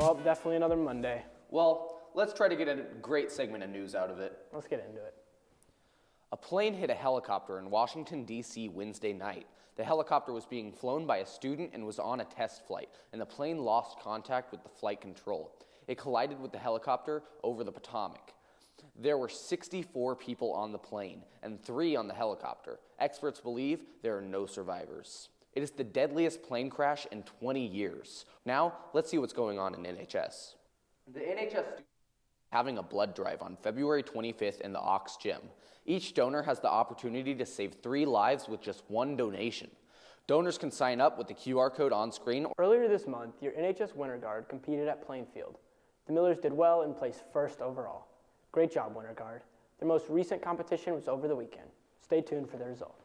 Well, definitely another Monday. Well, let's try to get a great segment of news out of it. Let's get into it. A plane hit a helicopter in Washington, D.C. Wednesday night. The helicopter was being flown by a student and was on a test flight, and the plane lost contact with the flight control. It collided with the helicopter over the Potomac. There were 64 people on the plane and 3 on the helicopter. Experts believe there are no survivors. It is the deadliest plane crash in 20 years. Now, let's see what's going on in NHS. The NHS is having a blood drive on February 25th in the Ox Gym. Each donor has the opportunity to save 3 lives with just 1 donation. Donors can sign up with the QR code on screen. Earlier this month, your NHS Winter Guard competed at Plainfield. The Millers did well and placed first overall. Great job, Winter Guard. Their most recent competition was over the weekend. Stay tuned for the results.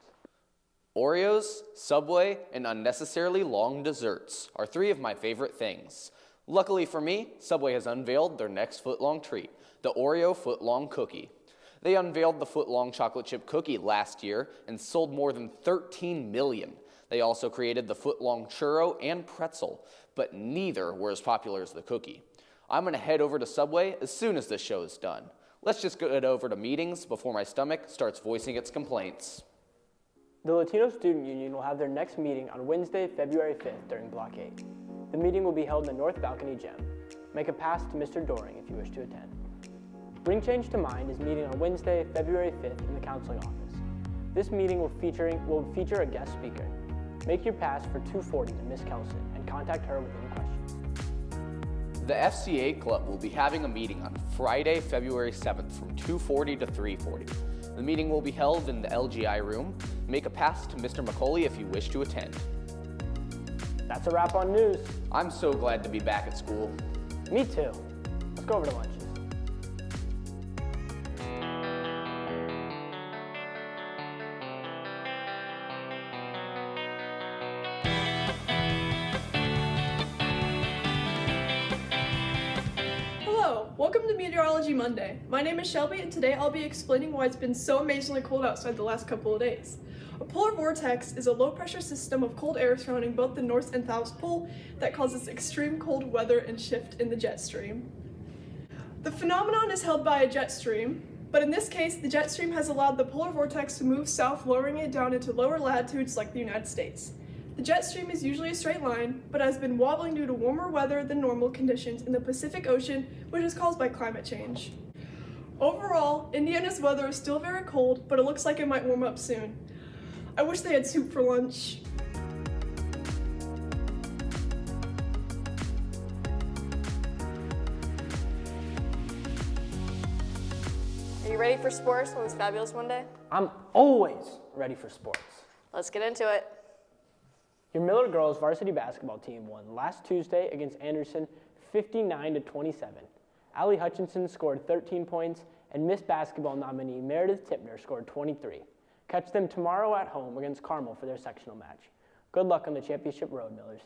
Oreos, Subway, and unnecessarily long desserts are 3 of my favorite things. Luckily for me, Subway has unveiled their next foot-long treat, the Oreo foot-long cookie. They unveiled the foot-long chocolate chip cookie last year and sold more than 13 million. They also created the foot-long churro and pretzel, but neither were as popular as the cookie. I'm going to head over to Subway as soon as this show is done. Let's just get over to meetings before my stomach starts voicing its complaints. The Latino Student Union will have their next meeting on Wednesday, February 5th during Block 8. The meeting will be held in the North Balcony Gym. Make a pass to Mr. Doring if you wish to attend. Bring Change to Mind is meeting on Wednesday, February 5th in the counseling office. This meeting will feature a guest speaker. Make your pass for 240 to Miss Kelson and contact her with any questions. The FCA Club will be having a meeting on Friday, February 7th from 2:40 to 3:40. The meeting will be held in the LGI room. Make a pass to Mr. McCauley if you wish to attend. That's a wrap on news. I'm so glad to be back at school. Me too. Let's go over to lunches. Hello, welcome to Meteorology Monday. My name is Shelby and today I'll be explaining why it's been so amazingly cold outside the last couple of days. A polar vortex is a low-pressure system of cold air surrounding both the North and South Pole that causes extreme cold weather and shift in the jet stream. The phenomenon is held by a jet stream, but in this case, the jet stream has allowed the polar vortex to move south, lowering it down into lower latitudes like the United States. The jet stream is usually a straight line, but has been wobbling due to warmer weather than normal conditions in the Pacific Ocean, which is caused by climate change. Overall, Indiana's weather is still very cold, but it looks like it might warm up soon. I wish they had soup for lunch. Are you ready for sports on this fabulous Monday? I'm always ready for sports. Let's get into it. Your Miller girls varsity basketball team won last Tuesday against Anderson 59-27. Allie Hutchinson scored 13 points, and Miss Basketball nominee Meredith Tipner scored 23. Catch them tomorrow at home against Carmel for their sectional match. Good luck on the championship road, Millers.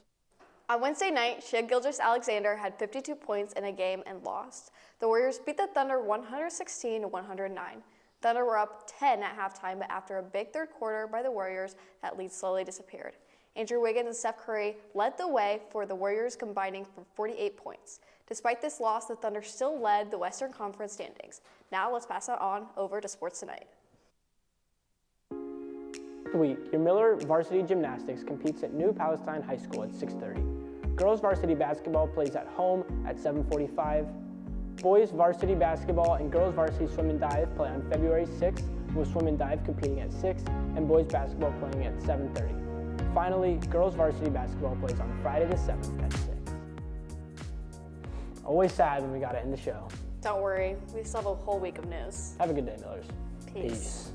On Wednesday night, Shea Gilgeous-Alexander had 52 points in a game and lost. The Warriors beat the Thunder 116-109. Thunder were up 10 at halftime, but after a big third quarter by the Warriors, that lead slowly disappeared. Andrew Wiggins and Steph Curry led the way for the Warriors, combining for 48 points. Despite this loss, the Thunder still led the Western Conference standings. Now let's pass it on over to Sports Tonight. Week, your Miller varsity gymnastics competes at New Palestine High School at 6:30. Girls varsity basketball plays at home at 7:45. Boys varsity basketball and girls varsity swim and dive play on February 6th, with swim and dive competing at 6 and boys basketball playing at 7:30. Finally, girls varsity basketball plays on Friday the 7th at 6. Always sad when we gotta end the show. Don't worry, we still have a whole week of news. Have a good day, Millers. Peace.